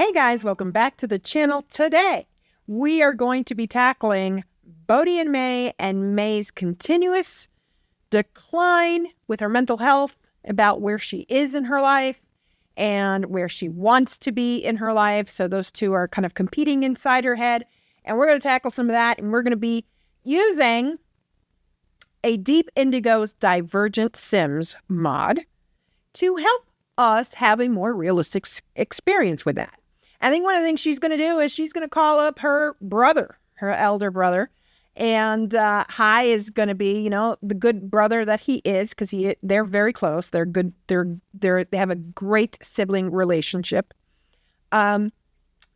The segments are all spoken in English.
Hey guys, welcome back to the channel. Today, we are going to be tackling Bodhi and May and May's continuous decline with her mental health, about where she is in her life and where she wants to be in her life. So those two are kind of competing inside her head. And we're going to tackle some of that. And we're going to be using a Deep Indigo's Divergent Sims mod to help us have a more realistic experience with that. I think one of the things she's going to do is she's going to call up her brother, her elder brother. And Hai is going to be, the good brother that he is, because they're very close. They're good. They have a great sibling relationship. And,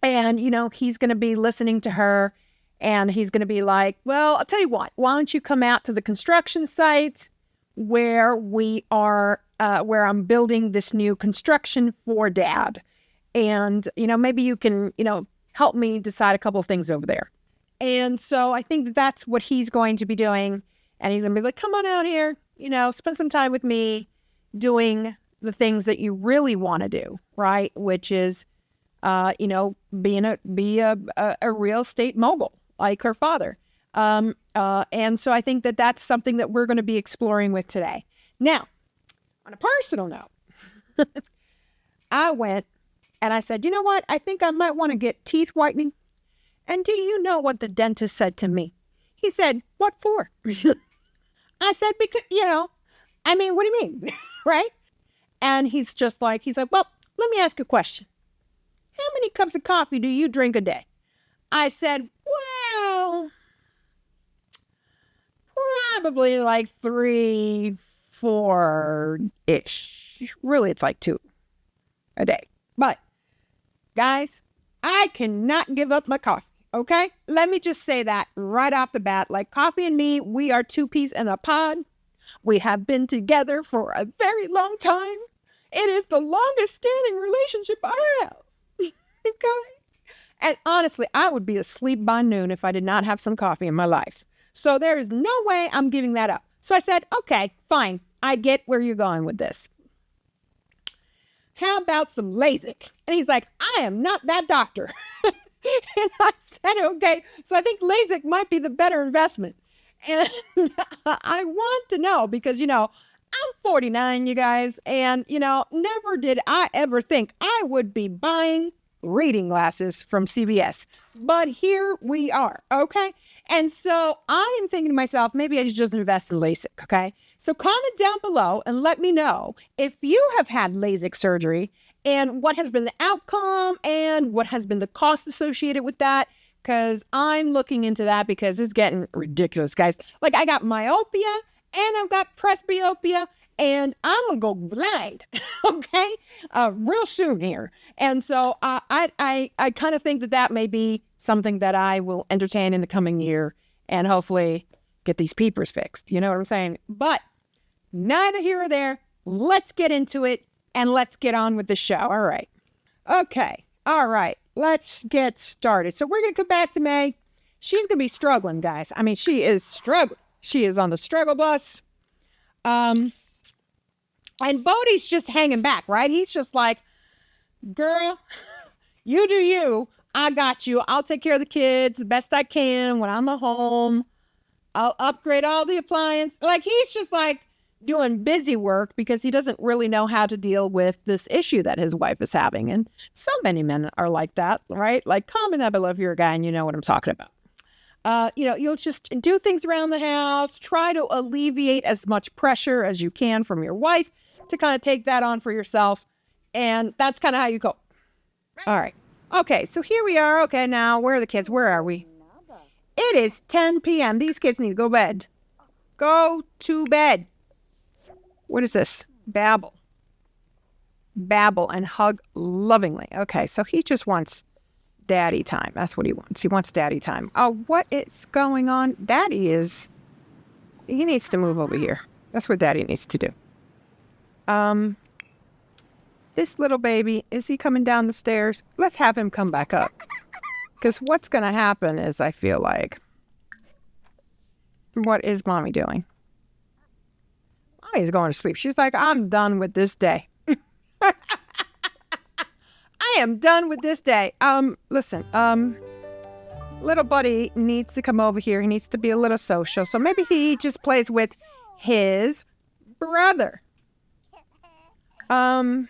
he's going to be listening to her, and he's going to be like, well, I'll tell you what, why don't you come out to the construction site where we are, where I'm building this new construction for Dad. And, maybe you can, help me decide a couple of things over there. And so I think that's what he's going to be doing. And he's going to be like, come on out here, spend some time with me doing the things that you really want to do, right? Which is, be a real estate mogul like her father. And so I think that that's something that we're going to be exploring with today. Now, on a personal note, I went and I said, you know what? I think I might want to get teeth whitening. And do you know what the dentist said to me? He said, what for? I said, because, what do you mean? Right? And he's like, well, let me ask you a question. How many cups of coffee do you drink a day? I said, well, probably like 3, 4-ish. Really, it's like 2 a day. But, guys, I cannot give up my coffee. Okay, let me just say that right off the bat. Like coffee and me, we are 2 peas in a pod. We have been together for a very long time. It is the longest standing relationship I have. Okay? And honestly, I would be asleep by noon if I did not have some coffee in my life. So there is no way I'm giving that up. So I said, okay, fine. I get where you're going with this. How about some LASIK? And he's like, I am not that doctor. And I said, okay, so I think LASIK might be the better investment. And I want to know because, I'm 49, you guys, and, never did I ever think I would be buying reading glasses from CVS. But here we are, okay? And so I am thinking to myself, maybe I should just invest in LASIK, okay? So comment down below and let me know if you have had LASIK surgery and what has been the outcome and what has been the cost associated with that, because I'm looking into that because it's getting ridiculous, guys. Like I got myopia and I've got presbyopia and I'm going to go blind, okay, real soon here. And so I kind of think that may be something that I will entertain in the coming year and hopefully get these peepers fixed. You know what I'm saying? But neither here or there. Let's get into it. And let's get on with the show. All right. Okay. All right. Let's get started. So we're going to come back to May. She's going to be struggling, guys. I mean, she is struggling. She is on the struggle bus. And Bodhi's just hanging back, right? He's just like, girl, you do you. I got you. I'll take care of the kids the best I can when I'm at home. I'll upgrade all the appliances. Like, he's just like, doing busy work because he doesn't really know how to deal with this issue that his wife is having. And so many men are like that, right? Like, comment down below if you're a guy and you know what I'm talking about. You'll just do things around the house, try to alleviate as much pressure as you can from your wife to kind of take that on for yourself. And that's kind of how you go. All right. Okay, so here we are. Okay, now, where are the kids? Where are we? It is 10 p.m. These kids need to go to bed. Go to bed. What is this? Babble and hug lovingly. Okay, so he just wants daddy time. That's what he wants. He wants daddy time. Oh, what is going on? He needs to move over here. That's what daddy needs to do. This little baby, is he coming down the stairs? Let's have him come back up. Because what's going to happen is, I feel like, what is mommy doing? Mommy's going to sleep. She's like, I'm done with this day. I I am done with this day. Listen, little buddy needs to come over here. He needs to be a little social. So maybe he just plays with his brother. And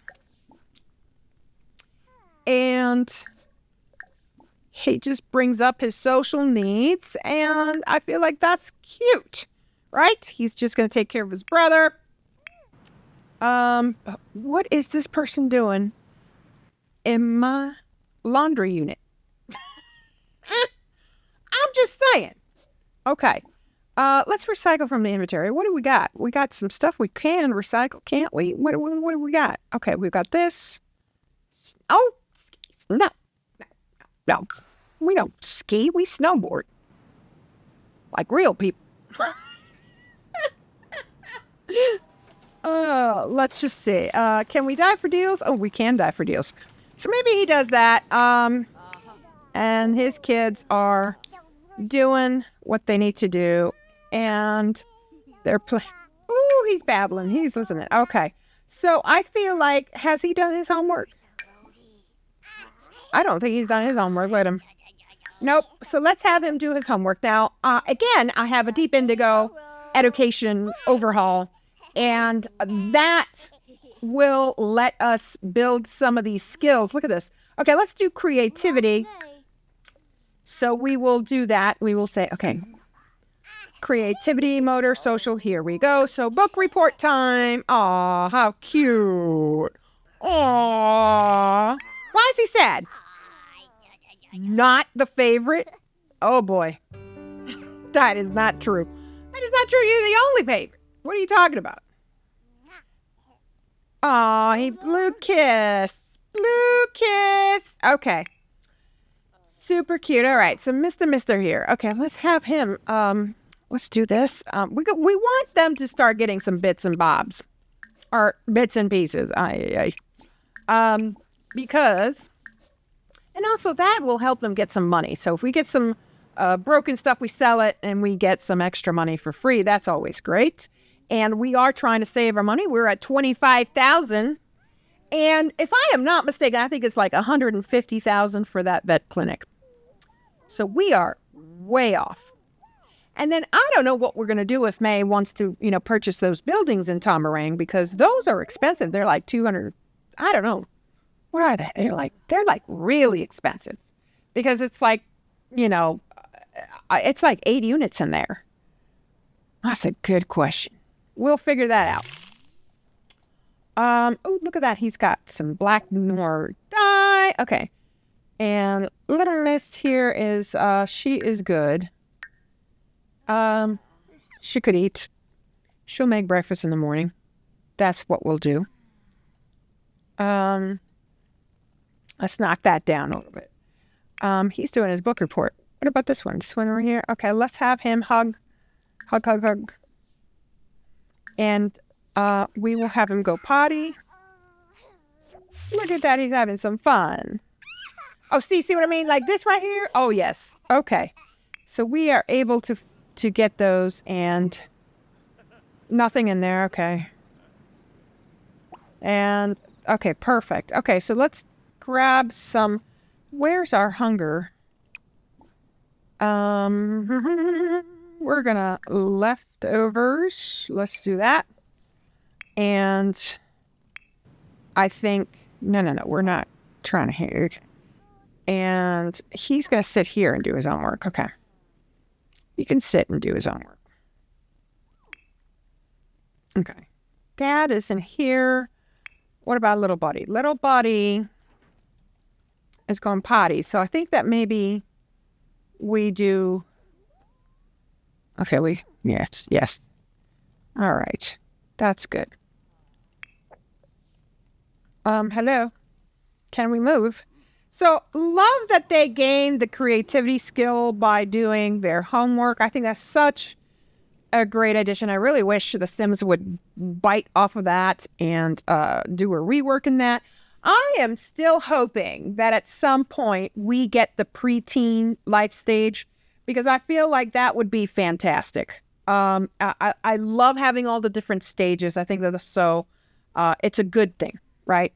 he just brings up his social needs, and I feel like that's cute, right? He's just going to take care of his brother. What is this person doing in my laundry unit? I'm just saying. Okay. Let's recycle from the inventory. What do we got? We got some stuff we can recycle, can't we? What do we got? Okay, we've got this. Oh, no. We don't ski. We snowboard. Like real people. Let's just see. Can we die for deals? Oh, we can die for deals. So maybe he does that. And his kids are doing what they need to do. And they're playing. Ooh, he's babbling. He's listening. Okay. So I feel like, has he done his homework? I don't think he's done his homework. Let him. Nope. So let's have him do his homework. Now, again, I have a Deep Indigo education overhaul, and that will let us build some of these skills. Look at this. Okay, let's do creativity. So we will do that. We will say, okay, creativity, motor, social, here we go. So book report time. Aw, how cute. Aw. Why is he sad? Not the favorite? Oh, boy. That is not true. That is not true. You're the only favorite. What are you talking about? Aw, he blue kiss. Blue kiss. Okay. Super cute. All right. So Mr. here. Okay, let's have him. Let's do this. We want them to start getting some bits and bobs. Or bits and pieces. Because... And also that will help them get some money. So if we get some broken stuff, we sell it and we get some extra money for free. That's always great. And we are trying to save our money. We're at $25,000. And if I am not mistaken, I think it's like $150,000 for that vet clinic. So we are way off. And then I don't know what we're going to do if May wants to, purchase those buildings in Tomarang, because those are expensive. They're like 200, I don't know. What are they? They're like really expensive, because it's like, it's like 8 units in there. That's a good question. We'll figure that out. Oh, look at that. He's got some black noir dye. Okay. And little Miss here is, she is good. She could eat. She'll make breakfast in the morning. That's what we'll do. Let's knock that down a little bit. He's doing his book report. What about this one? This one over here? Okay, let's have him hug. And we will have him go potty. Look at that. He's having some fun. Oh, see what I mean? Like this right here? Oh, yes. Okay. So we are able to get those, and nothing in there. Okay. And, okay, perfect. Okay, so let's grab some. Where's our hunger? We're gonna leftovers. Let's do that. And I think no, we're not trying to hear. And he's gonna sit here and do his own work. Okay, he can sit and do his own work. Okay, Dad is in here. What about little buddy? Little buddy is going potty. So I think that maybe we do. Okay, yes. All right. That's good. Hello. Can we move? So love that they gained the creativity skill by doing their homework. I think that's such a great addition. I really wish the Sims would bite off of that and do a rework in that. I am still hoping that at some point we get the preteen life stage, because I feel like that would be fantastic. I love having all the different stages. I think that it's a good thing, right?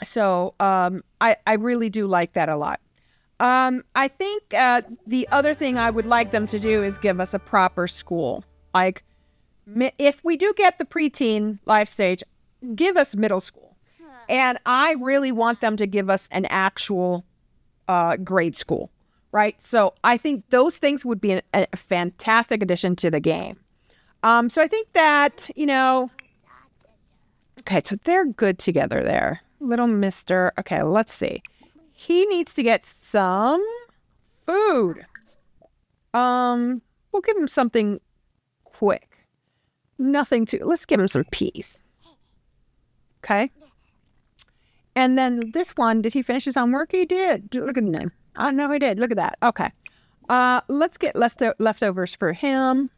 So I really do like that a lot. I think the other thing I would like them to do is give us a proper school. Like, if we do get the preteen life stage, give us middle school. And I really want them to give us an actual grade school, right? So I think those things would be a fantastic addition to the game. So I think that, okay, so they're good together there. Little mister. Okay, let's see. He needs to get some food. We'll give him something quick. Let's give him some peas. Okay. And then this one, did he finish his homework? He did. Look at the name. I know he did. Look at that. Okay. Let's get leftovers for him.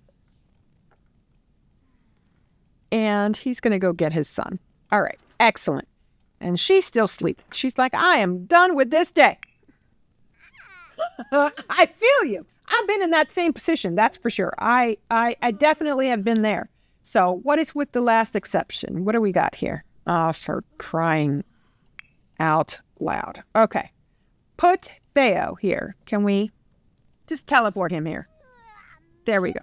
And he's going to go get his son. All right. Excellent. And she's still sleeping. She's like, I am done with this day. I feel you. I've been in that same position. That's for sure. I definitely have been there. So what is with the last exception? What do we got here? For crying out loud. Okay. Put Thao here. Can we just teleport him here? There we go.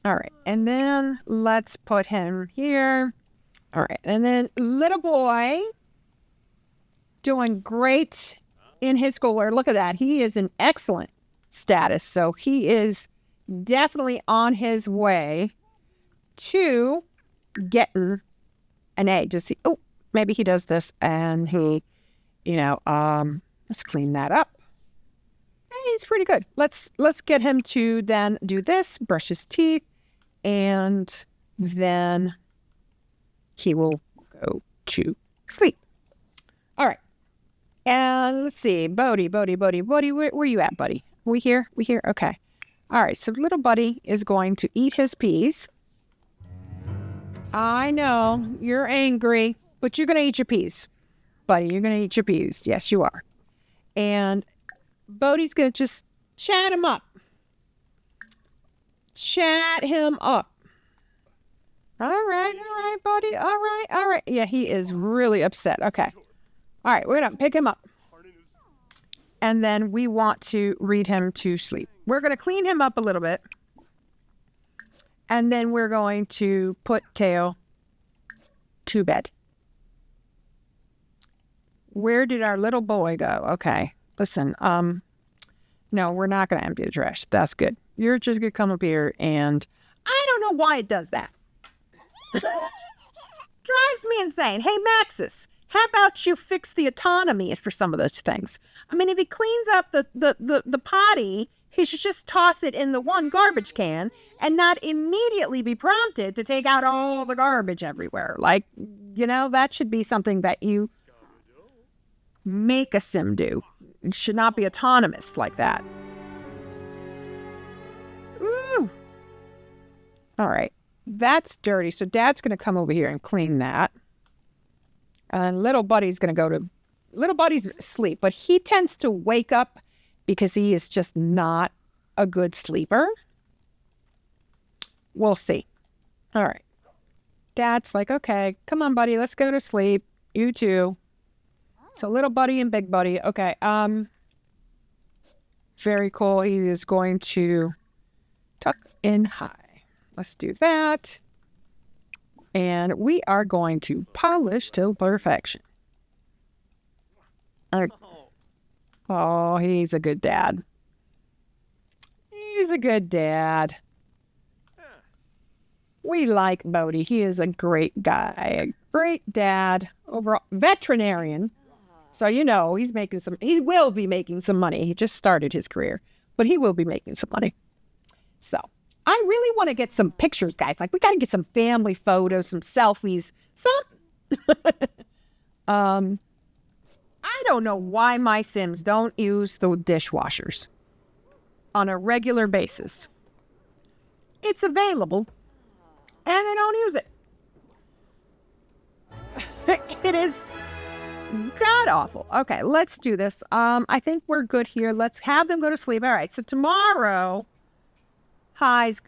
All right. And then let's put him here. All right. And then little boy doing great in his schoolwork. Look at that. He is in excellent status. So he is definitely on his way to getting an A. Just see. Oh, maybe he does this and he, let's clean that up. He's pretty good. Let's get him to then do this, brush his teeth, and then he will go to sleep. All right. And let's see. Bodhi, where you at, buddy? We here? Okay. All right. So little buddy is going to eat his peas. I know you're angry, but you're going to eat your peas. Buddy, you're going to eat your peas. Yes, you are. And Bodhi's going to just chat him up. Chat him up. All right, buddy. All right. Yeah, he is really upset. Okay. All right, we're going to pick him up. And then we want to read him to sleep. We're going to clean him up a little bit. And then we're going to put Thao to bed. Where did our little boy go? Okay. Listen, no, we're not going to empty the trash. That's good. You're just going to come up here and I don't know why it does that. Drives me insane. Hey, Maxis, how about you fix the autonomy for some of those things? I mean, if he cleans up the potty, he should just toss it in the one garbage can and not immediately be prompted to take out all the garbage everywhere. Like, that should be something that you make a sim do. It should not be autonomous like that. Ooh. All right. That's dirty. So Dad's going to come over here and clean that. And little buddy's asleep, but he tends to wake up because he is just not a good sleeper. We'll see. All right. Dad's like, okay, come on, buddy. Let's go to sleep. You too. So little buddy and big buddy. Okay. Very cool. He is going to tuck in high. Let's do that. And we are going to polish till perfection. Oh, he's a good dad. He's a good dad. We like Bodhi. He is a great guy, a great dad, overall veterinarian. So, he will be making some money. He just started his career, but he will be making some money. So I really want to get some pictures, guys. Like, we got to get some family photos, some selfies, I don't know why my Sims don't use the dishwashers on a regular basis. It's available, and they don't use it. It is god-awful. Okay, let's do this. I think we're good here. Let's have them go to sleep. All right, so tomorrow, she's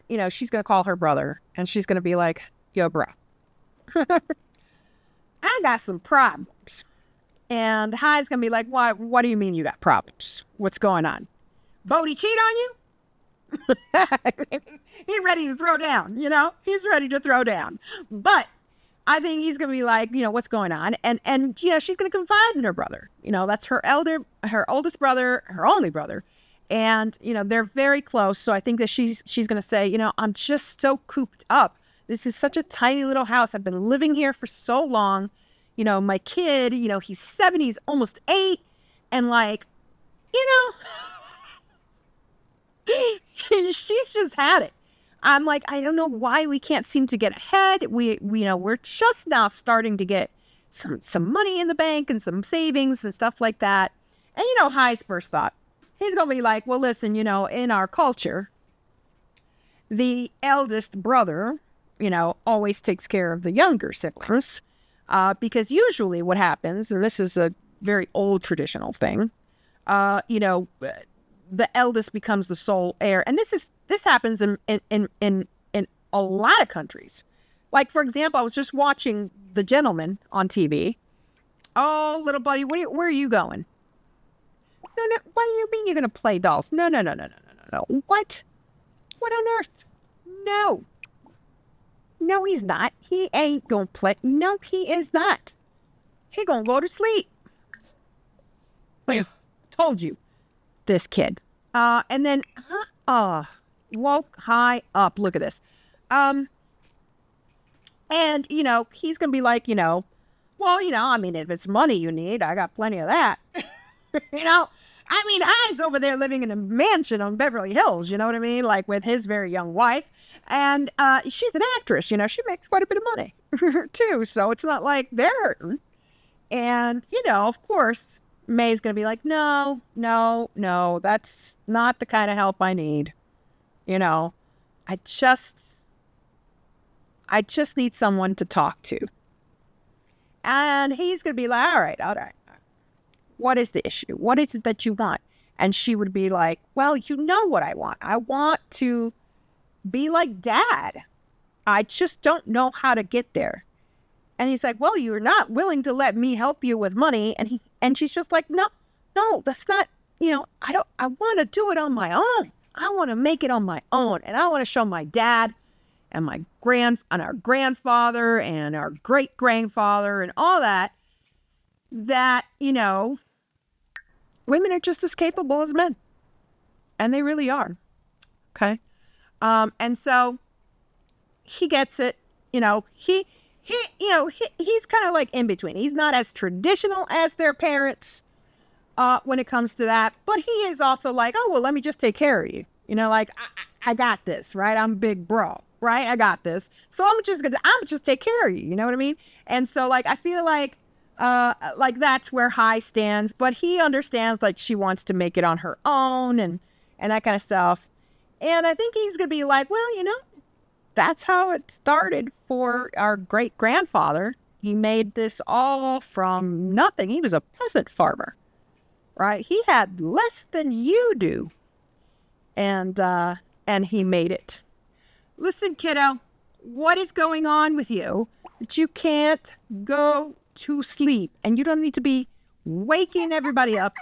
going to call her brother, and she's going to be like, yo, bro. I got some problems. And Hi's going to be like, what do you mean you got problems? What's going on? Bodhi cheat on you? He's ready to throw down, He's ready to throw down. But I think he's going to be like, what's going on? And she's going to confide in her brother. That's her oldest brother, her only brother. And, they're very close. So I think that she's going to say, I'm just so cooped up. This is such a tiny little house. I've been living here for so long. My kid, he's 7, he's almost 8. And she's just had it. I'm like, I don't know why we can't seem to get ahead. We're just now starting to get some money in the bank and some savings and stuff like that. And Hi's first thought, he's going to be like, well, listen, in our culture, the eldest brother, always takes care of the younger siblings. Because usually what happens, and this is a very old traditional thing, the eldest becomes the sole heir. And this happens in a lot of countries. Like, for example, I was just watching The Gentleman on TV. Oh, little buddy, where are you going? No, what do you mean you're going to play dolls? No. What? What on earth? No. No, he's not. He ain't going to play. No, he is not. He going to go to sleep. I told you. This kid. And then, woke Hi up. Look at this. And, he's going to be like, well, if it's money you need, I got plenty of that. Hi's over there living in a mansion on Beverly Hills, you know what I mean? Like with his very young wife. And she's an actress, she makes quite a bit of money too. So it's not like they're hurting. And, of course, May's going to be like, no, that's not the kind of help I need. I just need someone to talk to. And he's going to be like, all right. What is the issue? What is it that you want? And she would be like, well, you know what I want. I want to be like Dad. I just don't know how to get there. And he's like, well, you're not willing to let me help you with money. And she's just like, no, that's not, I want to do it on my own. I want to make it on my own. And I want to show my dad and our grandfather and our great grandfather and all that, women are just as capable as men. And they really are. Okay. And so he gets it, he's kind of like in between. He's not as traditional as their parents when it comes to that, but he is also like, oh, well, let me just take care of you. I got this, right? I'm big bro, right? I got this. So I'm just take care of you. You know what I mean? And so I feel like that's where Hi stands, but he understands she wants to make it on her own and that kind of stuff. And I think he's going to be like, well, that's how it started for our great grandfather. He made this all from nothing. He was a peasant farmer, right? He had less than you do. And he made it. Listen, kiddo, what is going on with you that you can't go to sleep and you don't need to be waking everybody up?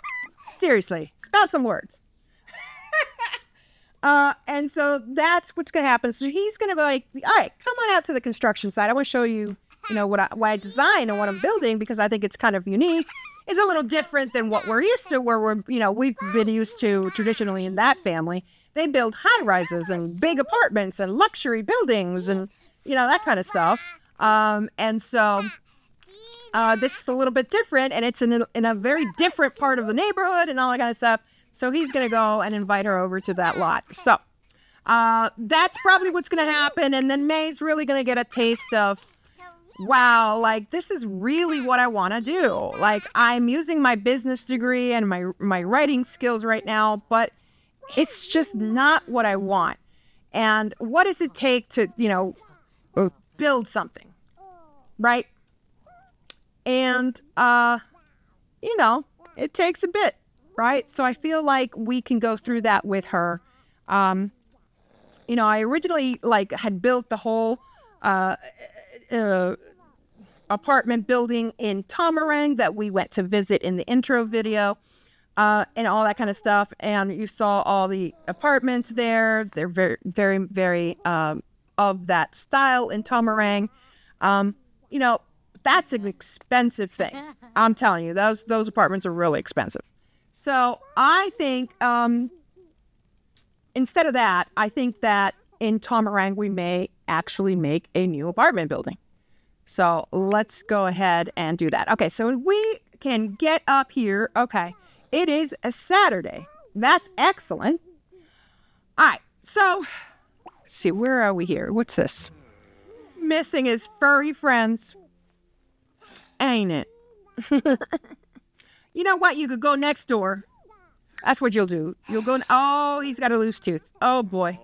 Seriously, spell some words. And so that's what's going to happen. So he's going to be like, all right, come on out to the construction site. I want to show you, what I design and what I'm building, because I think it's kind of unique. It's a little different than what we're used to, where we've been used to traditionally in that family. They build high rises and big apartments and luxury buildings and, that kind of stuff. And so this is a little bit different, and it's in a very different part of the neighborhood and all that kind of stuff. So he's going to go and invite her over to that lot. So that's probably what's going to happen. And then May's really going to get a taste of, wow, this is really what I want to do. I'm using my business degree and my writing skills right now, but it's just not what I want. And what does it take to, build something, right? And, it takes a bit. Right. So I feel like we can go through that with her. I originally had built the whole apartment building in Tamarang that we went to visit in the intro video, and all that kind of stuff. And you saw all the apartments there. They're very, very, very of that style in Tamarang. That's an expensive thing. I'm telling you, those apartments are really expensive. So I think instead of that, I think that in Tamarang we may actually make a new apartment building. So let's go ahead and do that. Okay, so we can get up here. Okay, it is a Saturday. That's excellent. All right, so let's see, where are we here? What's this? Missing his furry friends. Ain't it? You know what? You could go next door. That's what you'll do. You'll go. Oh, he's got a loose tooth. Oh, boy.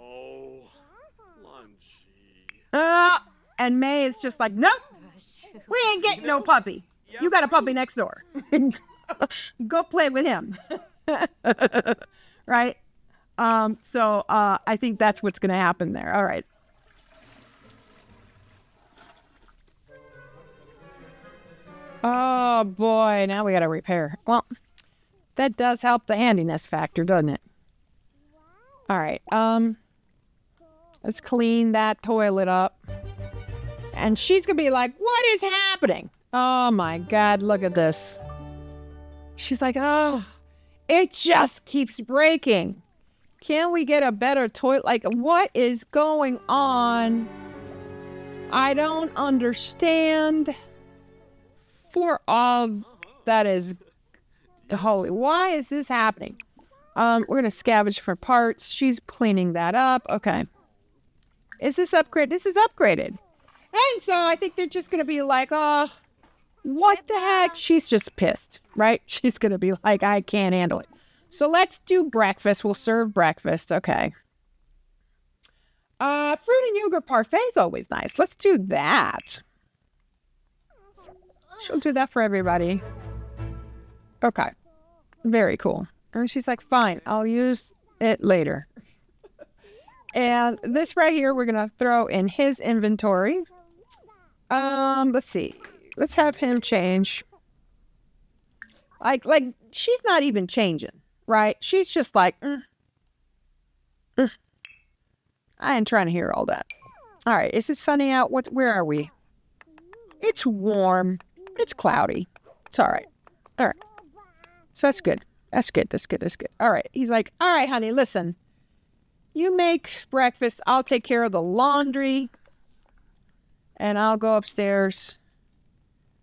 And May is just like, nope. We ain't getting no puppy. You got a puppy next door. Go play with him. Right? So I think that's what's going to happen there. All right. Oh, boy. Now we got to repair. Well, that does help the handiness factor, doesn't it? All right. Let's clean that toilet up. And she's going to be like, what is happening? Oh, my God. Look at this. She's like, oh, it just keeps breaking. Can we get a better toilet? Like, what is going on? I don't understand. For all that is holy. Why is this happening? We're going to scavenge for parts. She's cleaning that up. Okay. Is this upgrade? This is upgraded. And so I think they're just going to be like, oh, what the heck? She's just pissed, right? She's going to be like, I can't handle it. So let's do breakfast. We'll serve breakfast. Okay. Fruit and yogurt parfait is always nice. Let's do that. She'll do that for everybody. Okay. Very cool. And she's like, fine, I'll use it later. And this right here, we're going to throw in his inventory. Let's see. Let's have him change. Like she's not even changing, right? She's just like, I ain't trying to hear all that. All right. Is it sunny out? Where are we? It's warm, but it's cloudy. It's all right. All right. So that's good. That's good. That's good. That's good. All right. He's like, all right, honey, listen. You make breakfast. I'll take care of the laundry. And I'll go upstairs.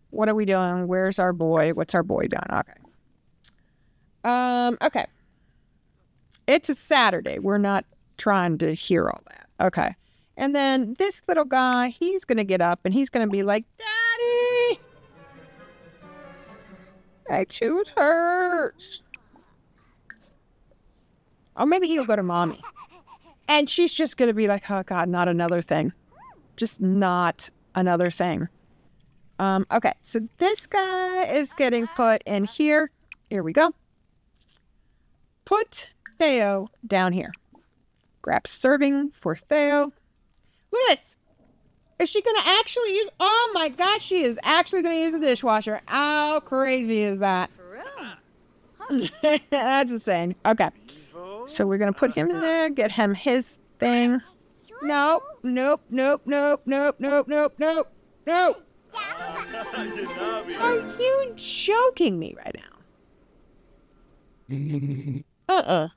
What are we doing? Where's our boy? What's our boy doing? Okay. Okay. It's a Saturday. We're not trying to hear all that. Okay. And then this little guy, he's going to get up and he's going to be like, Daddy! My tooth hurts. Or maybe he'll go to Mommy. And she's just going to be like, oh, God, not another thing. Just not another thing. Okay, so this guy is getting put in here. Here we go. Put Thao down here. Grab serving for Thao. Look at this. Is she going to actually use... Oh, my gosh, she is actually going to use the dishwasher. How crazy is that? That's insane. Okay. So we're going to put him in there, get him his thing. Nope, nope, nope, nope, nope, nope, nope, nope, nope. Are you joking me right now?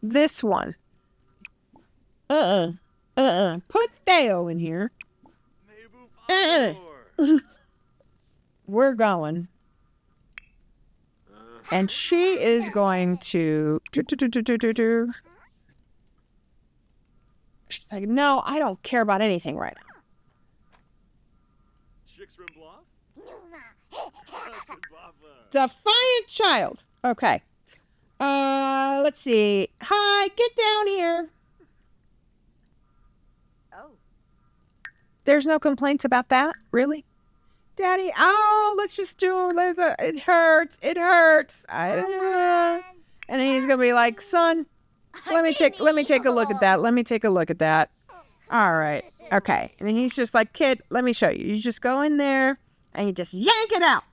This one. Put Thao in here. We're going. And she is going to... She's like, no, I don't care about anything right now. Defiant child. Okay. Let's see. Hi, get down here. Oh. There's no complaints about that? Really? Daddy, oh, let's just do it. It hurts. It hurts. And then he's gonna be like, son, let me take a look at that. Let me take a look at that. All right. Okay. And he's just like, kid, let me show you. You just go in there and you just yank it out.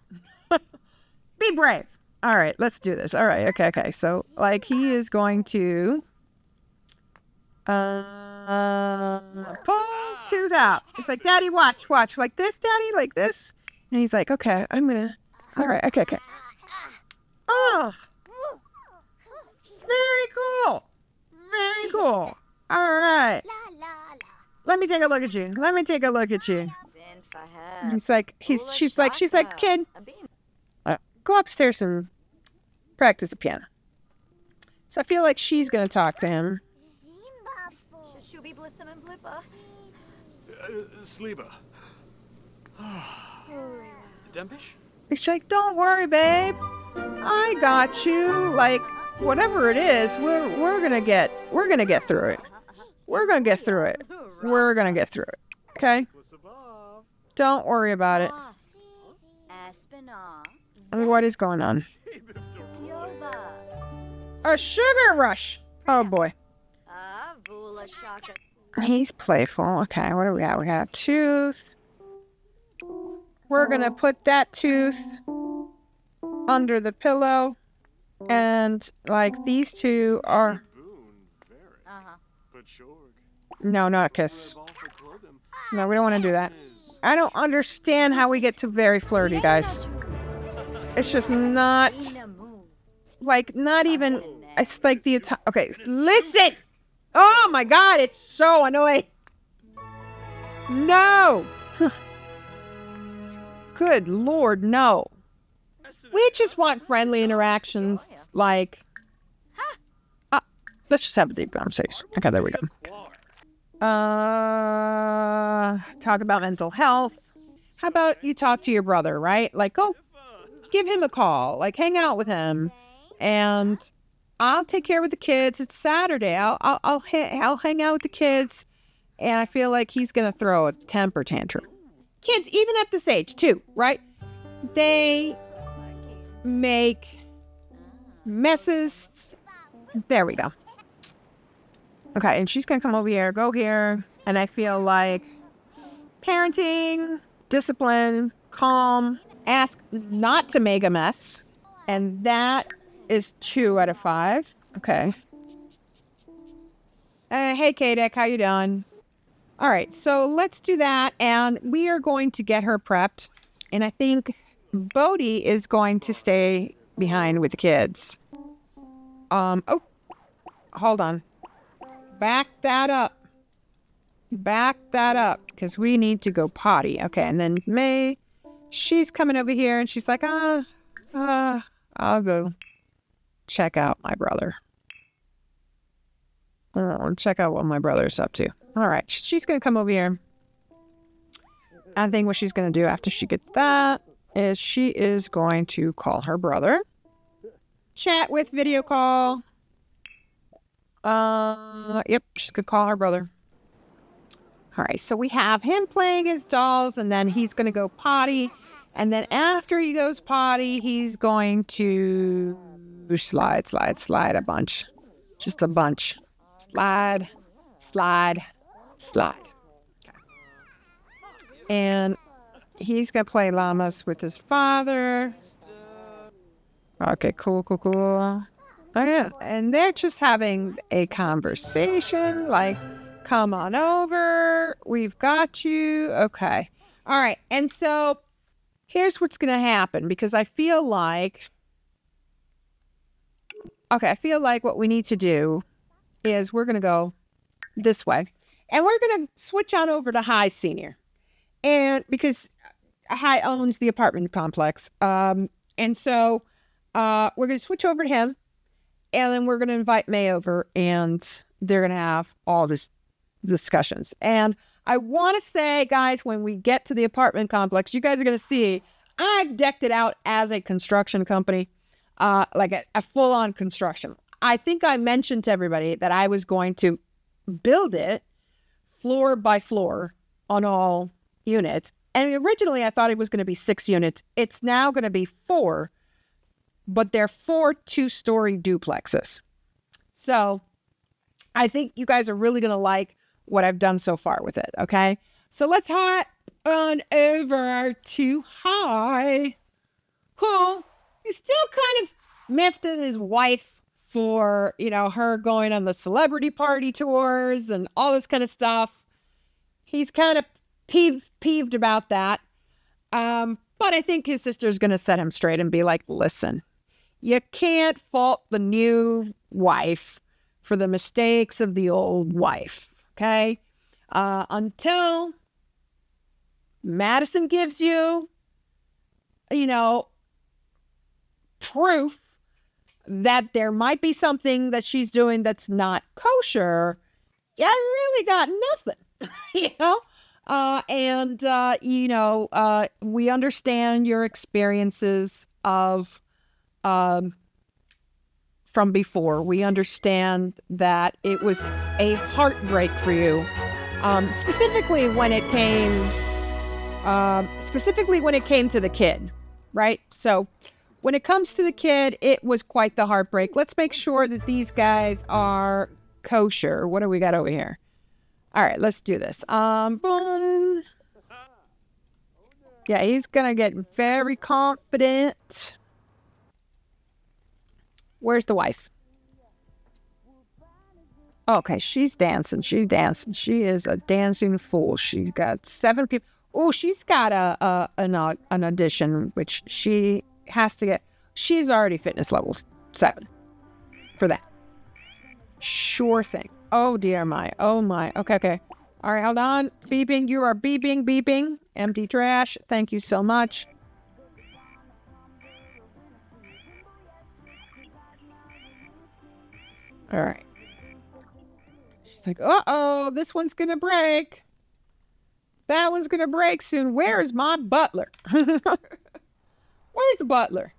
Be brave. All right, let's do this. All right. Okay. So like he is going to pull tooth out. It's like, Daddy, watch. Like this, Daddy, like this. And he's like, okay, I'm gonna. All right. Okay. Oh, very cool. Very cool. All right. Let me take a look at you. And he's like, she's like, kid, go upstairs and practice the piano. So I feel like she's gonna talk to him. Sliba. Dempish? She's like, don't worry, babe. I got you. Like, whatever it is, we're gonna get through it. We're gonna get through it. Okay? Don't worry about it. I mean, what is going on? A sugar rush. Oh boy. He's playful. Okay, what do we got? We got a tooth. We're gonna put that tooth under the pillow. And like these two are. No, not kiss. No, we don't want to do that. I don't understand how we get to very flirty, guys. It's just not like, not even. It's like the okay. Listen. Oh my God! It's so annoying. No. Good Lord, no. We just want friendly interactions. Like, let's just have a deep conversation. Okay, there we go. Talk about mental health. How about you talk to your brother, right? Like, go give him a call. Like, hang out with him, and I'll take care of the kids. It's Saturday. I'll hang out with the kids, and I feel like he's gonna throw a temper tantrum. Kids, even at this age, too, right? They make messes. There we go. Okay, and she's gonna come over here, go here, and I feel like parenting, discipline, calm, ask not to make a mess, and that is 2 out of 5. Okay. Hey, Kadek, how you doing? All right, so let's do that, and we are going to get her prepped, and I think Bodhi is going to stay behind with the kids. Oh, hold on. Back that up, because we need to go potty. Okay, and then May, she's coming over here, and she's like, I'll go check out my brother. Check out what my brother's up to. All right, she's going to come over here. I think what she's going to do after she gets that is she is going to call her brother. Chat with video call. Yep, she's going to call her brother. All right, so we have him playing his dolls, and then he's going to go potty. And then after he goes potty, he's going to slide a bunch. Just a bunch. Slide. Okay. And he's going to play llamas with his father. Okay, cool. Oh, yeah. And they're just having a conversation, like, come on over. We've got you. Okay. All right. And so here's what's going to happen, because I feel like what we need to do is we're going to go this way, and we're going to switch on over to High Senior. And because High owns the apartment complex. And so we're going to switch over to him, and then we're going to invite May over, and they're going to have all this discussions. And I want to say, guys, when we get to the apartment complex, you guys are going to see I've decked it out as a construction company, like a full-on construction. I think I mentioned to everybody that I was going to build it floor by floor on all units. And originally I thought it was going to be 6 units. It's now going to be 4, but they're 4 2-story duplexes. So I think you guys are really going to like what I've done so far with it. Okay. So let's hop on over to Hi, who is still kind of miffed at his wife for, her going on the celebrity party tours and all this kind of stuff. He's kind of peeved about that. But I think his sister's going to set him straight and be like, listen, you can't fault the new wife for the mistakes of the old wife. Okay. Until Madison gives you, proof that there might be something that she's doing that's not kosher, you really got nothing, we understand your experiences of, from before. We understand that it was a heartbreak for you, specifically when it came to the kid, right? So when it comes to the kid, it was quite the heartbreak. Let's make sure that these guys are kosher. What do we got over here? All right, let's do this. Boom. Yeah, he's going to get very confident. Where's the wife? Okay, she's dancing. She's dancing. She is a dancing fool. She's got 7 people. Oh, she's got an audition, which she has to get. She's already fitness level 7 for that. Sure thing. Oh, dear my. Oh, my. Okay. All right, hold on. Beeping. You are beeping. Empty trash. Thank you so much. All right. She's like, uh-oh, this one's going to break. That one's going to break soon. Where is my butler? Where's the butler?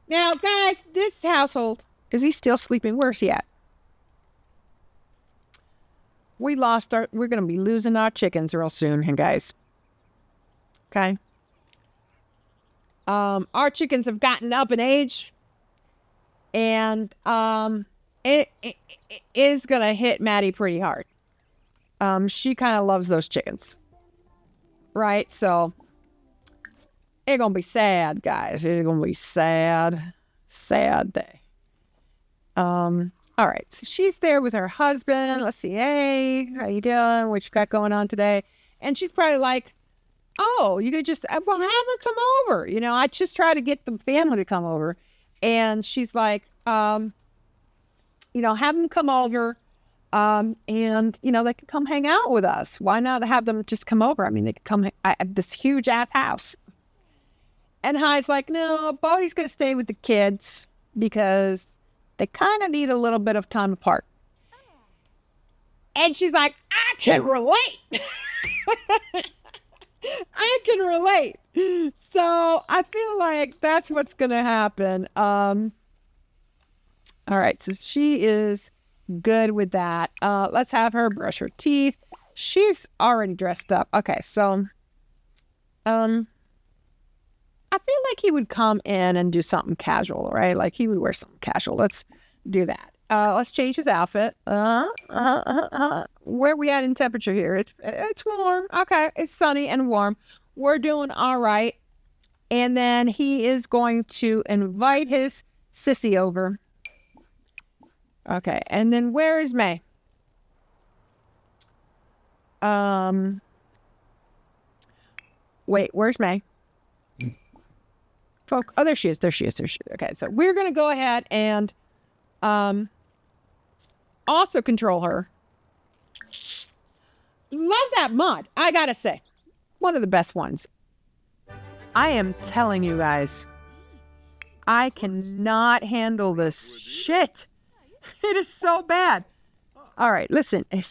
Now, guys, this household, is he still sleeping? Where's he at? We're going to be losing our chickens real soon, guys. Okay. Our chickens have gotten up in age, and it is going to hit Maddie pretty hard. She kind of loves those chickens. Right? So it's going to be sad, guys. It's going to be sad day. All right. So she's there with her husband. Let's see. Hey, how you doing? What you got going on today? And she's probably like, oh, you could just, well, have them come over. I just try to get the family to come over. And she's like, have them come over. And, they could come hang out with us. Why not have them just come over? I mean, they could come at this huge ass house. And Hi's like, no, Bodhi's going to stay with the kids because they kind of need a little bit of time apart. And she's like, I can relate. I can relate. So I feel like that's what's going to happen. All right. So she is good with that. Let's have her brush her teeth. She's already dressed up. Okay, so I feel like he would come in and do something casual, right? Like he would wear something casual. Let's do that. Let's change his outfit. Where are we at in temperature here? It's warm. Okay, it's sunny and warm. We're doing all right. And then he is going to invite his sissy over. Okay, and then where is May? Wait, where's May? Folk, oh, there she is. Okay, so we're going to go ahead and also control her. Love that mod, I gotta say. One of the best ones. I am telling you guys, I cannot handle this shit. It is so bad. All right, listen. It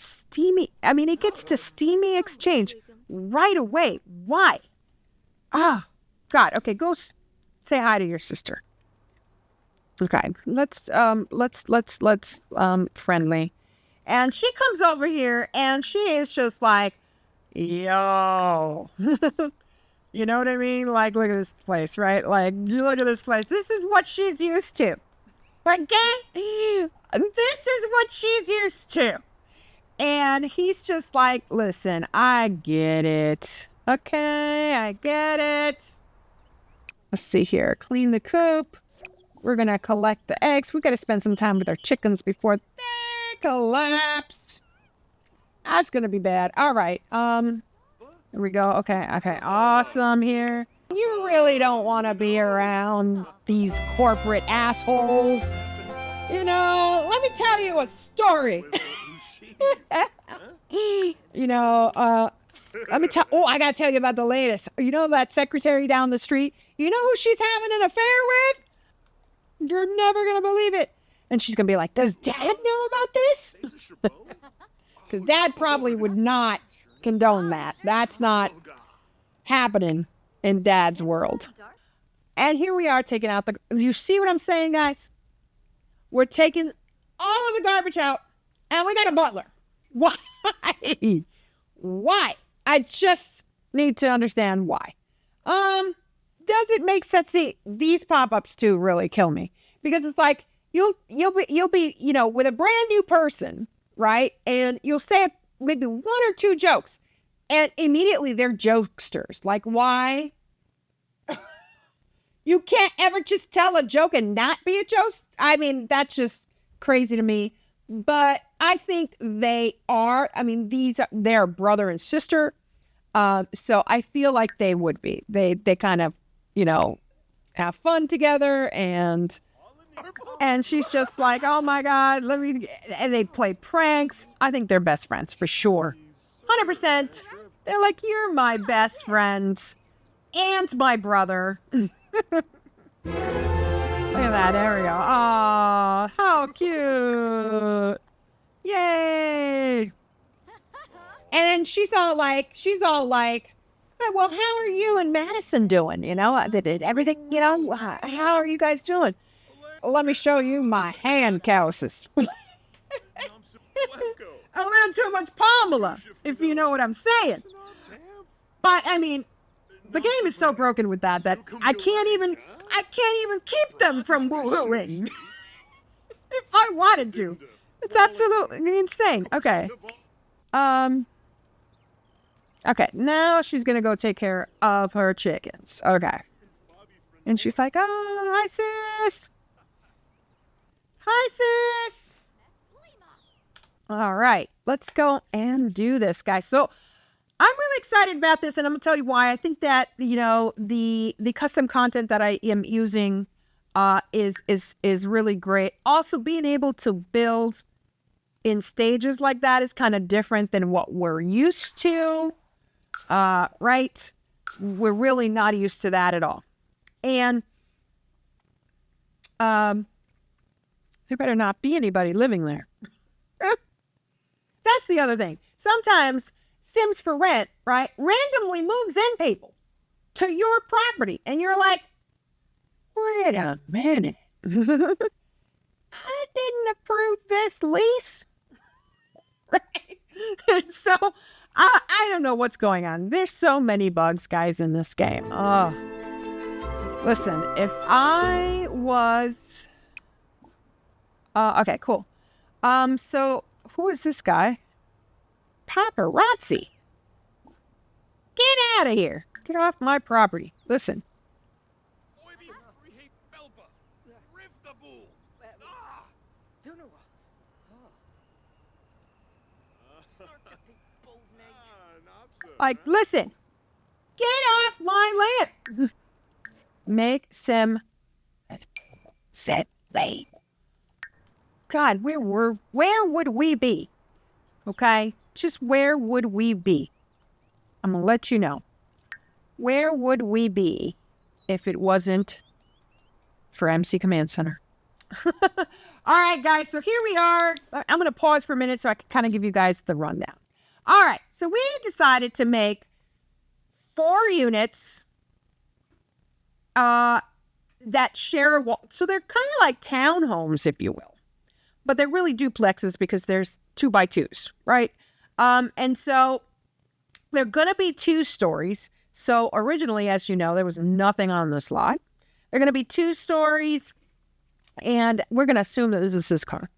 gets to steamy exchange right away. Why? Ah, God. Okay, go say hi to your sister. Okay, let's friendly. And she comes over here and she is just like, yo. You know what I mean? Like, look at this place, right? Like, you look at this place. This is what she's used to. Okay? This is what she's used to. And he's just like, listen, I get it. Okay, I get it. Let's see here. Clean the coop. We're going to collect the eggs. We got to spend some time with our chickens before they collapse. That's going to be bad. All right. Here we go. Okay. Awesome here. You really don't want to be around these corporate assholes. You know, let me tell you a story. Let me tell. Oh, I gotta tell you about the latest. You know that secretary down the street? You know who she's having an affair with? You're never gonna believe it. And she's gonna be like, "Does Dad know about this?" Because Dad probably would not condone that. That's not happening in Dad's world. And here we are taking out the. You see what I'm saying, guys? We're taking all of the garbage out, and we got a butler. Why? Why? I just need to understand why. Does it make sense? See, these pop-ups too really kill me, because it's like you'll be with a brand new person, right? And you'll say maybe one or two jokes, and immediately they're jokesters. Like, why? You can't ever just tell a joke and not be a joke. I mean, that's just crazy to me. But I think they are. I mean, they're brother and sister. So I feel like they would be. They kind of, have fun together, and she's just like, oh my God, and they play pranks. I think they're best friends for sure. 100%. They're like, you're my best friend and my brother. Look at that, there we go. Oh, how cute. Yay. And then she's all like, well, how are you and Madison doing? Did everything, how are you guys doing? Let me show you my hand calluses. A little too much Pamela, if you know what I'm saying. But I mean, the game is so broken with that I can't even keep them from wooing. If I wanted to. It's absolutely insane. Okay. Okay, now she's gonna go take care of her chickens. Okay. And she's like, oh, hi, sis. Hi, sis. All right, let's go and do this, guys. So I'm really excited about this, and I'm gonna tell you why. I think that the custom content that I am using is really great. Also, being able to build in stages like that is kind of different than what we're used to. Right? We're really not used to that at all. And there better not be anybody living there. That's the other thing. Sometimes Sims for Rent, right, randomly moves in people to your property, and you're like, wait a minute. I didn't approve this lease. So I don't know what's going on. There's so many bugs, guys, in this game. Oh, listen, if I was okay, cool. So who is this guy? Paparazzi. Get out of here. Get off my property. Listen. Like, listen. Get off my land. Make Sim set late. God, where would we be? Okay? Just where would we be? I'm going to let you know. Where would we be if it wasn't for MC Command Center? All right, guys. So here we are. I'm going to pause for a minute so I can kind of give you guys the rundown. All right. So we decided to make 4 units that share a wall. So they're kind of like townhomes, if you will. But they're really duplexes because there's 2x2s, right? And so they're going to be 2 stories. So originally, as you know, there was nothing on this lot. They're going to be 2 stories. And we're going to assume that this is his car.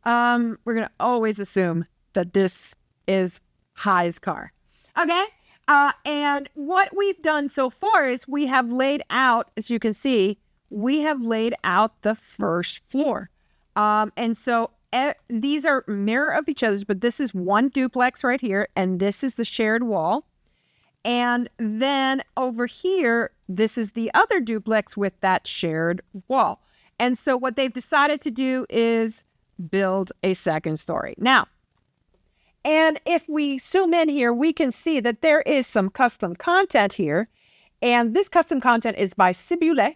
We're going to always assume that this is Hi's car. Okay. And what we've done so far is we have laid out, as you can see, we have laid out the first floor. And so these are mirror of each other's, but this is one duplex right here, and this is the shared wall. And then over here, this is the other duplex with that shared wall. And so what they've decided to do is build a second story. Now, and if we zoom in here, we can see that there is some custom content here. And this custom content is by Cibule.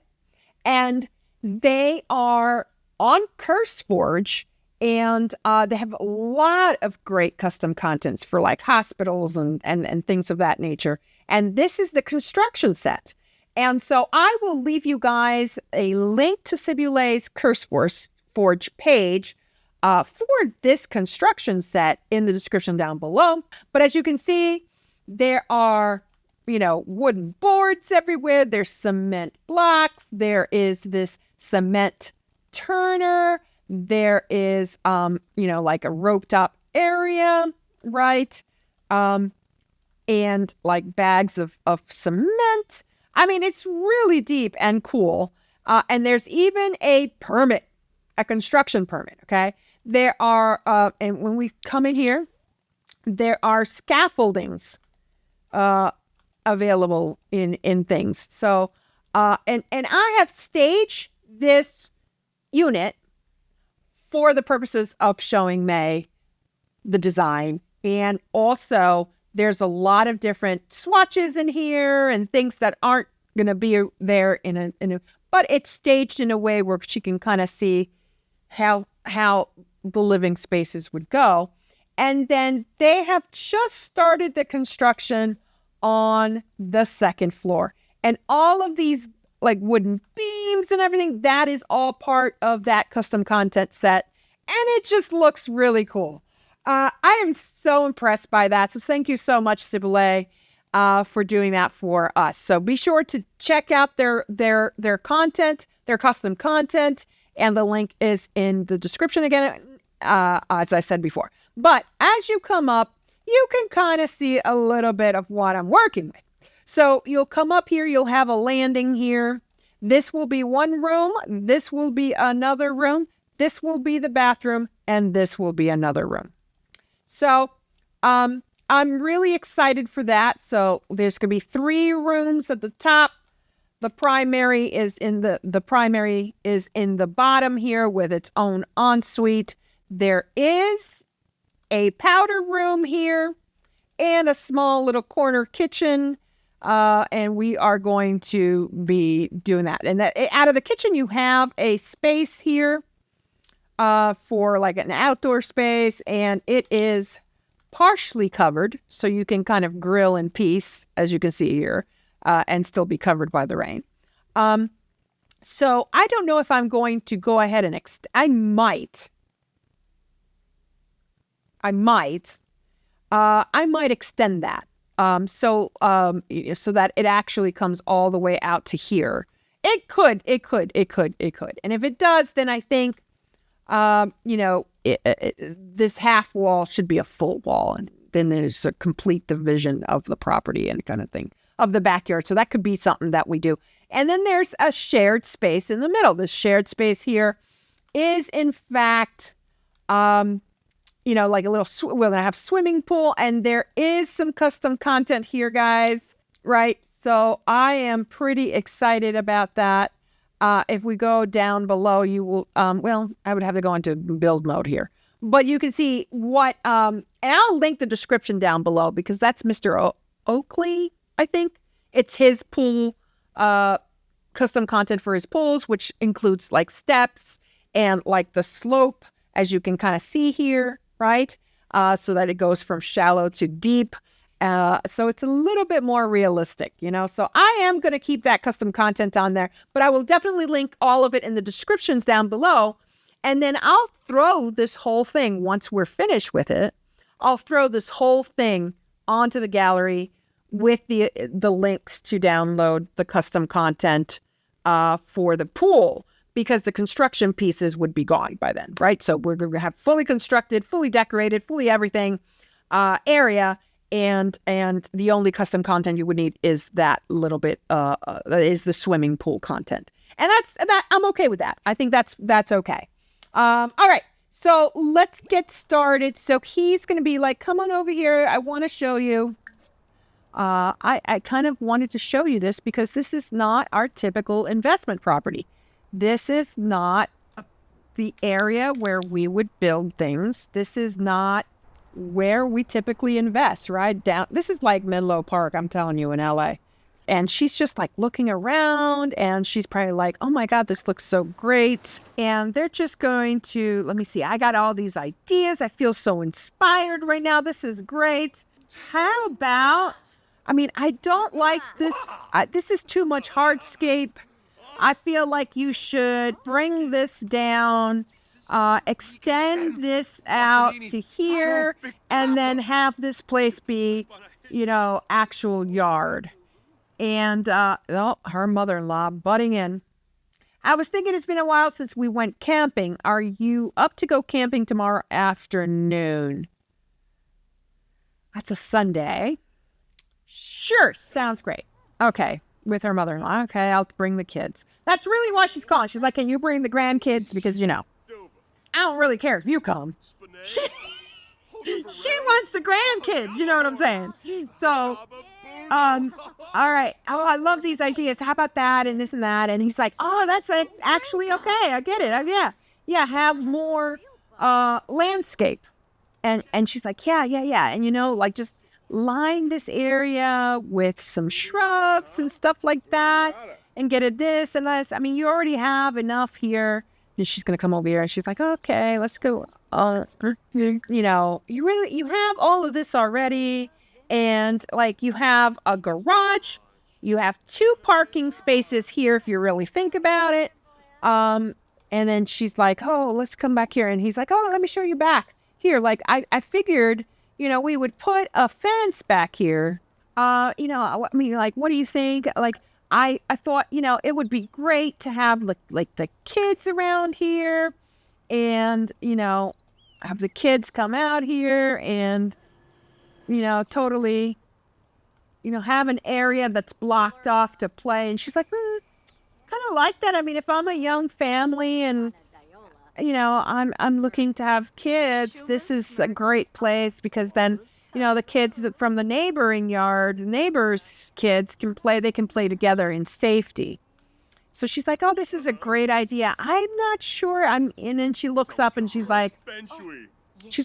And they are on CurseForge. And they have a lot of great custom contents for like hospitals and things of that nature. And this is the construction set. And so I will leave you guys a link to Cibule's CurseForge page for this construction set in the description down below. But as you can see, there are, wooden boards everywhere. There's cement blocks. There is this cement turner. There is, like a roped up area, right? And like bags of cement. I mean, it's really deep and cool. And there's even a permit, a construction permit, okay? There are, and when we come in here, there are scaffoldings available in things. So, and I have staged this unit for the purposes of showing May the design. And also there's a lot of different swatches in here and things that aren't going to be there but it's staged in a way where she can kind of see how the living spaces would go. And then they have just started the construction on the second floor. And all of these like wooden beams and everything, that is all part of that custom content set. And it just looks really cool. I am so impressed by that. So thank you so much, Cibule, for doing that for us. So be sure to check out their content, their custom content, and the link is in the description again, as I said before. But as you come up, you can kind of see a little bit of what I'm working with. So you'll come up here, you'll have a landing here. This will be one room. This will be another room. This will be the bathroom, and this will be another room. So I'm really excited for that. So there's going to be 3 rooms at the top. The primary is in the bottom here with its own ensuite. There is a powder room here and a small little corner kitchen. And we are going to be doing that. And out of the kitchen, you have a space here for like an outdoor space, and it is partially covered, so you can kind of grill in peace, as you can see here, and still be covered by the rain. So I don't know if I'm going to go ahead and I might extend that. So that it actually comes all the way out to here. It could. And if it does, then I think, this half wall should be a full wall. And then there's a complete division of the property and kind of thing of the backyard. So that could be something that we do. And then there's a shared space in the middle. This shared space here is in fact, like a little, we're going to have swimming pool, and there is some custom content here, guys, right? So I am pretty excited about that. If we go down below, you will, I would have to go into build mode here, but you can see what, and I'll link the description down below because that's Mr. Oakley, I think. It's his pool, custom content for his pools, which includes like steps and like the slope, as you can kind of see here, right? So that it goes from shallow to deep. So it's a little bit more realistic, So I am going to keep that custom content on there, but I will definitely link all of it in the descriptions down below. And then I'll throw this whole thing, once we're finished with it, I'll throw this whole thing onto the gallery with the links to download the custom content for the pool. because the construction pieces would be gone by then, right? So we're going to have fully constructed, fully decorated, fully everything area. And the only custom content you would need is that little bit, is the swimming pool content. And I'm okay with that. I think that's okay. All right. So let's get started. So he's going to be like, come on over here. I want to show you. I kind of wanted to show you this because this is not our typical investment property. This is not the area where we would build things. This is not where we typically invest, right? This is like Menlo Park, I'm telling you, in LA. And she's just like looking around and she's probably like, oh my God, this looks so great. And they're just going to, let me see, I got all these ideas. I feel so inspired right now. This is great. How about, I don't like this. This is too much hardscape. I feel like you should bring this down, extend this out to here, and then have this place be, actual yard. And, her mother-in-law butting in. I was thinking it's been a while since we went camping. Are you up to go camping tomorrow afternoon? That's a Sunday. Sure, sounds great. Okay, with her mother-in-law. Okay, I'll bring the kids. That's really why she's calling. She's like, can you bring the grandkids? Because, I don't really care if you come. She wants the grandkids, you know what I'm saying? So, all right. Oh, I love these ideas. How about that and this and that? And he's like, oh, that's actually okay. I get it. Yeah, have more landscape. And she's like, yeah. And, like just line this area with some shrubs and stuff like that and get it this and this. You already have enough here. And she's going to come over here and she's like, okay, let's go. You have all of this already. And like you have a garage, you have 2 parking spaces here if you really think about it. And then she's like, oh, let's come back here. And he's like, oh, let me show you back here. Like I figured, we would put a fence back here. Like, what do you think? Like, I thought, it would be great to have like the kids around here and, have the kids come out here and, totally, have an area that's blocked off to play. And she's like, kind of like that. If I'm a young family and, I'm looking to have kids, this is a great place because then, the kids from the neighboring yard, neighbors' kids can play together in safety. So she's like, oh, this is a great idea. I'm not sure. And then she looks up and she's like, are you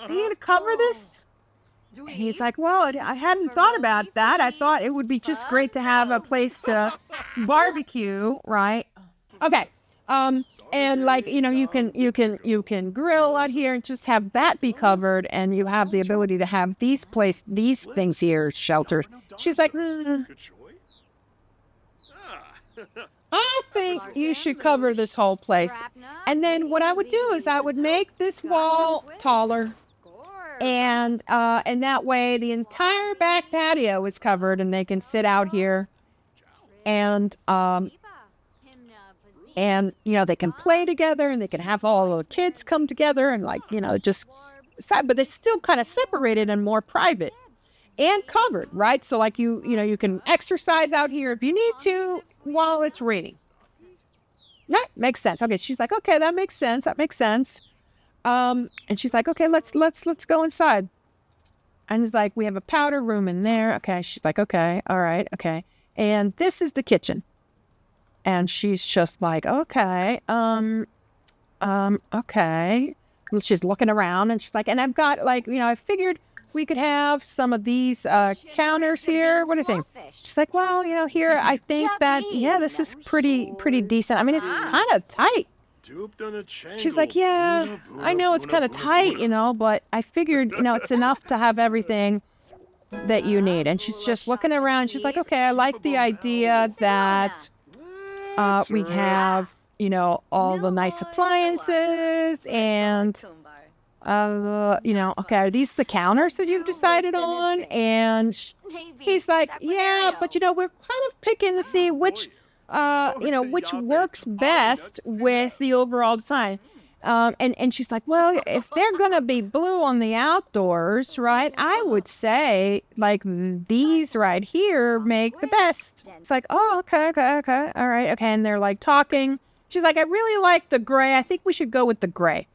going to cover this? And he's like, well, I hadn't thought about that. I thought it would be just great to have a place to barbecue, right? Okay. And like, you can grill out here and just have that be covered. And you have the ability to have these things here sheltered. She's like, I think you should cover this whole place. And then what I would do is I would make this wall taller. And that way the entire back patio is covered and they can sit out here and they can play together and they can have all the kids come together and like, just side, but they're still kind of separated and more private and covered, right? So like you can exercise out here if you need to while it's raining. That makes sense. Okay, she's like, okay, that makes sense. And she's like, okay, let's go inside. And he's like, we have a powder room in there. Okay. She's like, okay, all right, okay. And this is the kitchen. And she's just like, okay, okay. And she's looking around and she's like, and I've got like, I figured we could have some of these counters here. What do you think? She's like, well, here, I think that, this is pretty decent. It's kind of tight. She's like, yeah, I know it's kind of tight, but I figured, it's enough to have everything that you need. And she's just looking around. She's like, okay, I like the idea that we have, all the nice appliances and, okay, are these the counters that you've decided on? And he's like, yeah, but, we're kind of picking to see which which works best with the overall design. And she's like, well, if they're going to be blue on the outdoors, right, I would say, like, these right here make the best. It's like, oh, okay. All right. Okay. And they're, like, talking. She's like, I really like the gray. I think we should go with the gray.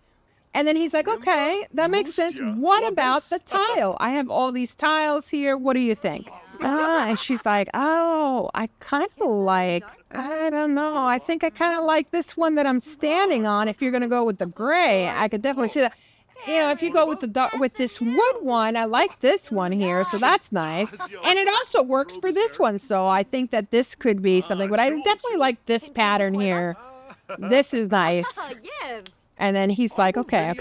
And then he's like, okay, that makes sense. What about the tile? I have all these tiles here. What do you think? And she's like, oh, I don't know. I think I kind of like this one that I'm standing on. If you're going to go with the gray, I could definitely see that. If you go with this wood one, I like this one here, so that's nice. And it also works for this one, so I think that this could be something. But I definitely like this pattern here. This is nice. And then he's like, okay.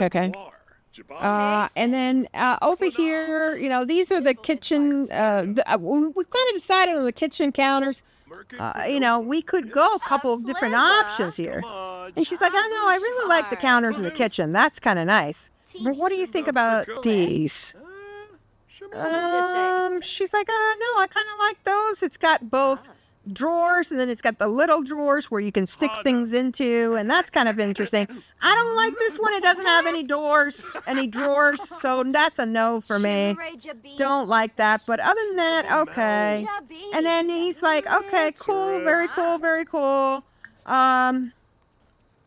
And then over here, these are the kitchen. We kind of decided on the kitchen counters. We could go a couple of different options here. And she's like, I know, I really like the counters in the kitchen. That's kind of nice. But what do you think about these? She's like, no, I kind of like those. It's got both drawers, and then it's got the little drawers where you can stick things into, and that's kind of interesting. I don't like this one. It doesn't have any drawers, so that's a no for me. Don't like that, but other than that, okay. And then he's like, okay, cool, very cool. And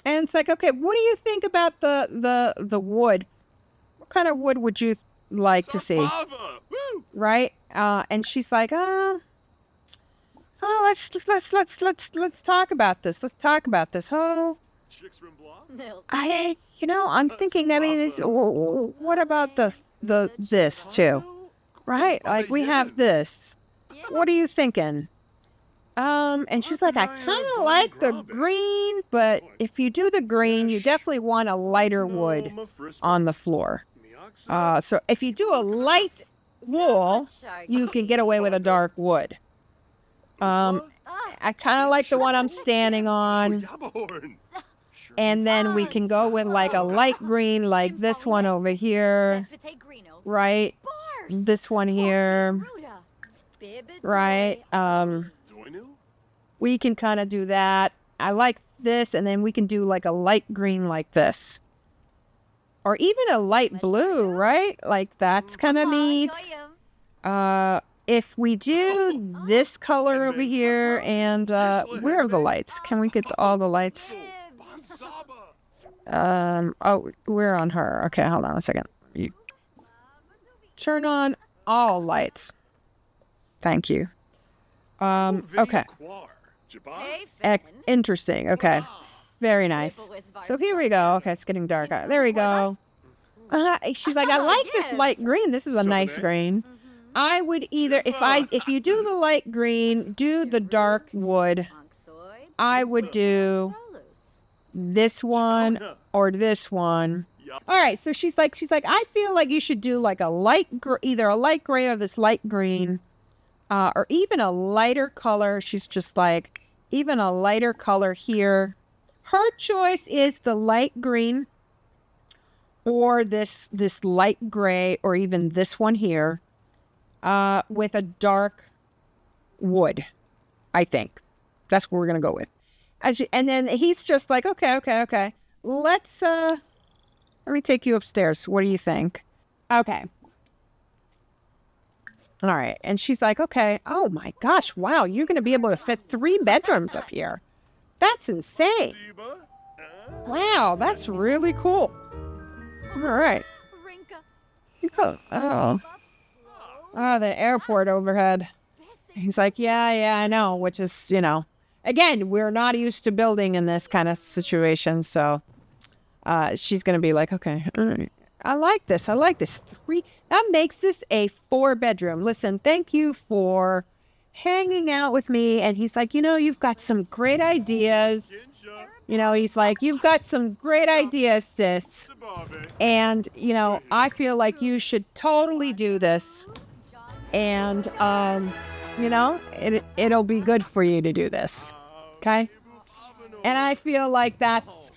it's like, okay, what do you think about the wood? What kind of wood would you like to see? Right? And she's like, let's talk about this. Oh, I'm thinking. I mean, what about this too? Right? Like we have this. What are you thinking? And she's like, I kind of like the green, but if you do the green, you definitely want a lighter wood on the floor. So if you do a light wool, you can get away with a dark wood. I kind of like the one I'm standing on. And then we can go with like a light green, like this one over here. Right? This one here. Right? We can kind of do that. I like this, and then we can do like a light green like this. Or even a light blue, right? Like that's kind of neat. If we do this color over here, and where are the lights? Can we get all the lights? We're on her. Okay, hold on a second. Turn on all lights. Thank you. Okay. Interesting. Okay. Very nice. So here we go. Okay, it's getting dark. There we go. She's like, I like this light green. This is a nice green. I would either, if you do the light green, do the dark wood, I would do this one or this one. All right, so she's like, I feel like you should do like either a light gray or this light green, or even a lighter color. She's just like, even a lighter color here. Her choice is the light green or this light gray, or even this one here. With a dark wood, I think. That's what we're going to go with. And then he's just like, okay. Let me take you upstairs. What do you think? Okay. All right. And she's like, okay. Oh my gosh. Wow. You're going to be able to fit 3 bedrooms up here. That's insane. Wow. That's really cool. All right. Oh, the airport overhead. He's like, yeah, I know, which is, again, we're not used to building in this kind of situation. So she's going to be like, okay, I like this. 3, that makes this a 4-bedroom. Listen, thank you for hanging out with me. And he's like, you've got some great ideas. He's like, you've got some great ideas, sis. And, I feel like you should totally do this. And, it'll be good for you to do this. Okay? And I feel like that's,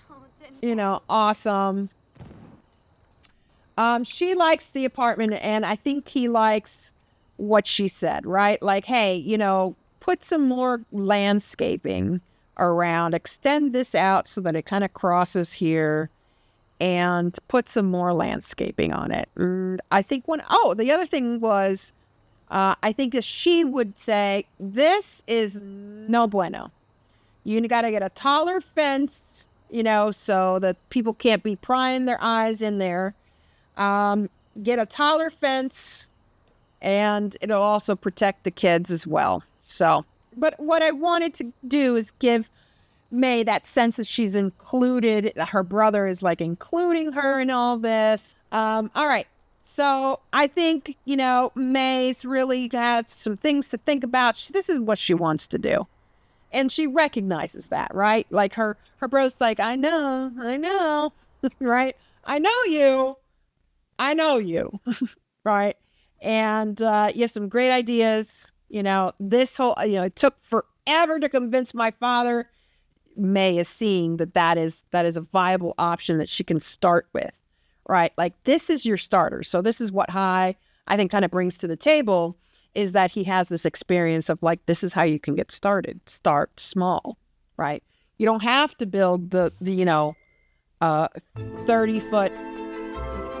awesome. She likes the apartment, and I think he likes what she said, right? Like, hey, put some more landscaping around, extend this out so that it kind of crosses here, and put some more landscaping on it. I think the other thing was, I think that she would say, this is no bueno. You got to get a taller fence, so that people can't be prying their eyes in there. Get a taller fence, and it'll also protect the kids as well. So, but what I wanted to do is give May that sense that she's included, that her brother is like including her in all this. All right. So I think, May's really got some things to think about. This is what she wants to do. And she recognizes that, right? Like her brother's like, I know, right? I know you, right? And you have some great ideas. This whole, it took forever to convince my father. May is seeing that is a viable option that she can start with, right? Like, this is your starter. So this is what I think kind of brings to the table, is that he has this experience of like, this is how you can get started. Start small, right? You don't have to build the 30-foot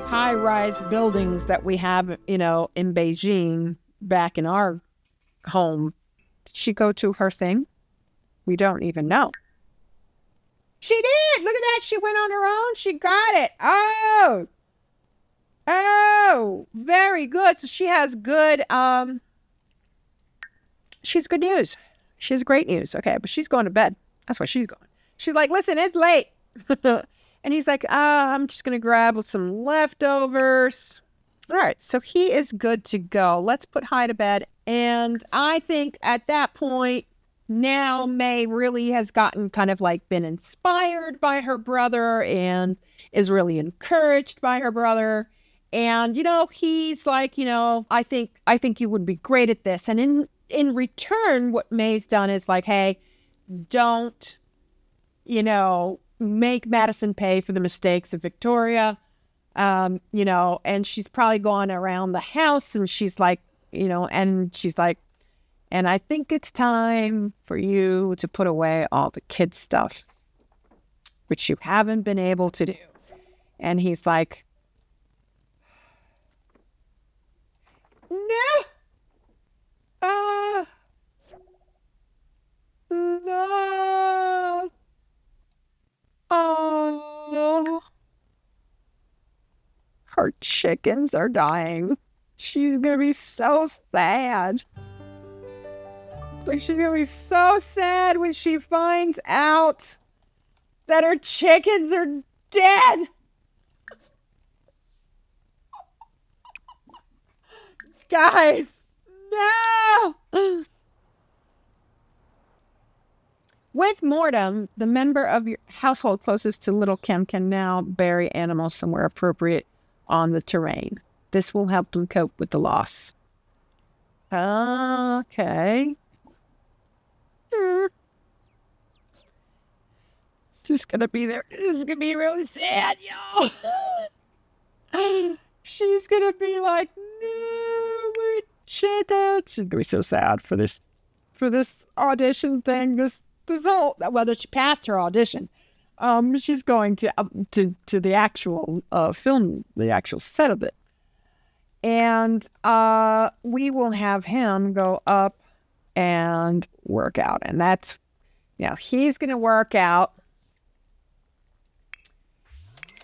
high-rise buildings that we have, in Beijing back in our home. Did she go to her thing? We don't even know. She did. Look at that. She went on her own. She got it. Oh, very good. So she has good, she's good news. She has great news. Okay, but she's going to bed. That's why she's going. She's like, listen, it's late. And he's like, I'm just going to grab some leftovers. All right, so he is good to go. Let's put Hai to bed. And I think at that point, now May really has gotten kind of like been inspired by her brother and is really encouraged by her brother. And, he's like, I think you would be great at this. And in return, what May's done is like, hey, don't, make Madison pay for the mistakes of Victoria. And she's probably gone around the house and she's like, and she's like, and I think it's time for you to put away all the kids' stuff, which you haven't been able to do. And he's like, no. No. Oh. Her chickens are dying. She's going to be so sad. Like, she's going to be so sad when she finds out that her chickens are dead. Guys, no! With Mortem, the member of your household closest to little Kim can now bury animals somewhere appropriate on the terrain. This will help them cope with the loss. Okay. This is gonna be there. This is gonna be really sad, y'all. She's gonna be like, no, we're shit out. She's gonna be so sad for this audition thing. This whole, whether she passed her audition. She's going to the actual film, the actual set of it. And we will have him go up and work out. And that's, he's going to work out.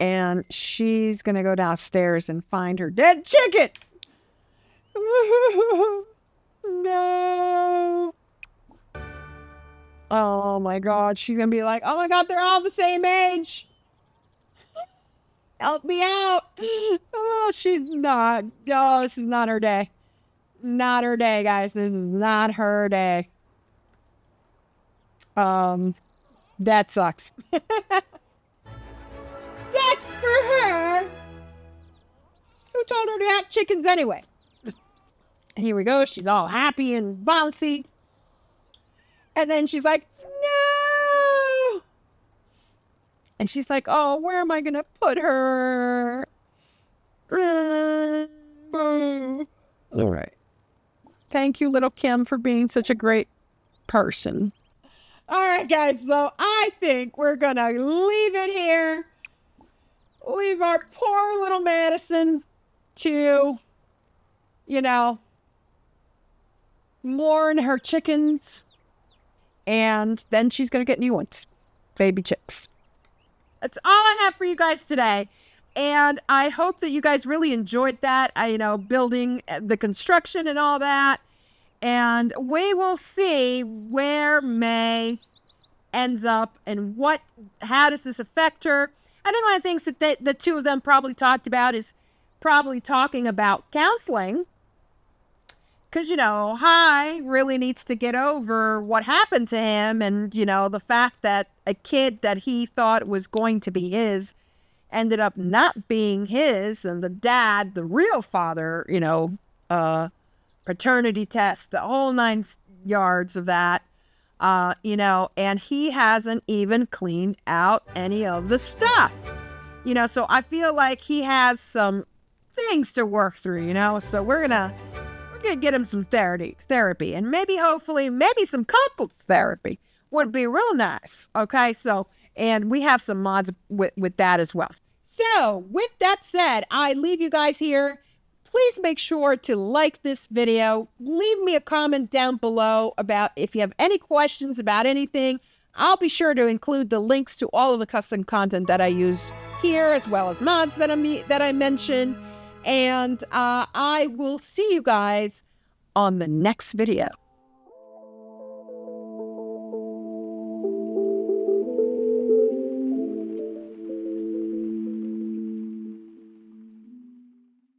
And she's going to go downstairs and find her dead chickens. No. Oh my God. She's going to be like, oh my God, they're all the same age. Help me out. Oh, she's not. Oh, this is not her day. Not her day, guys. This is not her day. That sucks. Sucks for her. Who told her to have chickens anyway? Here we go. She's all happy and bouncy. And then she's like, no. And she's like, oh, where am I going to put her? All right. Thank you, little Kim, for being such a great person. All right, guys. So I think we're going to leave it here. Leave our poor little Madison to, mourn her chickens. And then she's going to get new ones. Baby chicks. That's all I have for you guys today. And I hope that you guys really enjoyed that. Building the construction and all that. And we will see where May ends up and how does this affect her. I think one of the things that the two of them probably talked about is probably talking about counseling. Because, Hai really needs to get over what happened to him and, the fact that a kid that he thought was going to be his ended up not being his, and the dad, the real father, paternity test, the whole 9 yards of that, and he hasn't even cleaned out any of the stuff, so I feel like he has some things to work through, so we're gonna get him some therapy, and hopefully some couples therapy would be real nice. Okay, so, and we have some mods with that as well. So with that said, I leave you guys here. Please make sure to like this video. Leave me a comment down below about if you have any questions about anything. I'll be sure to include the links to all of the custom content that I use here, as well as mods that I mentioned. And I will see you guys on the next video.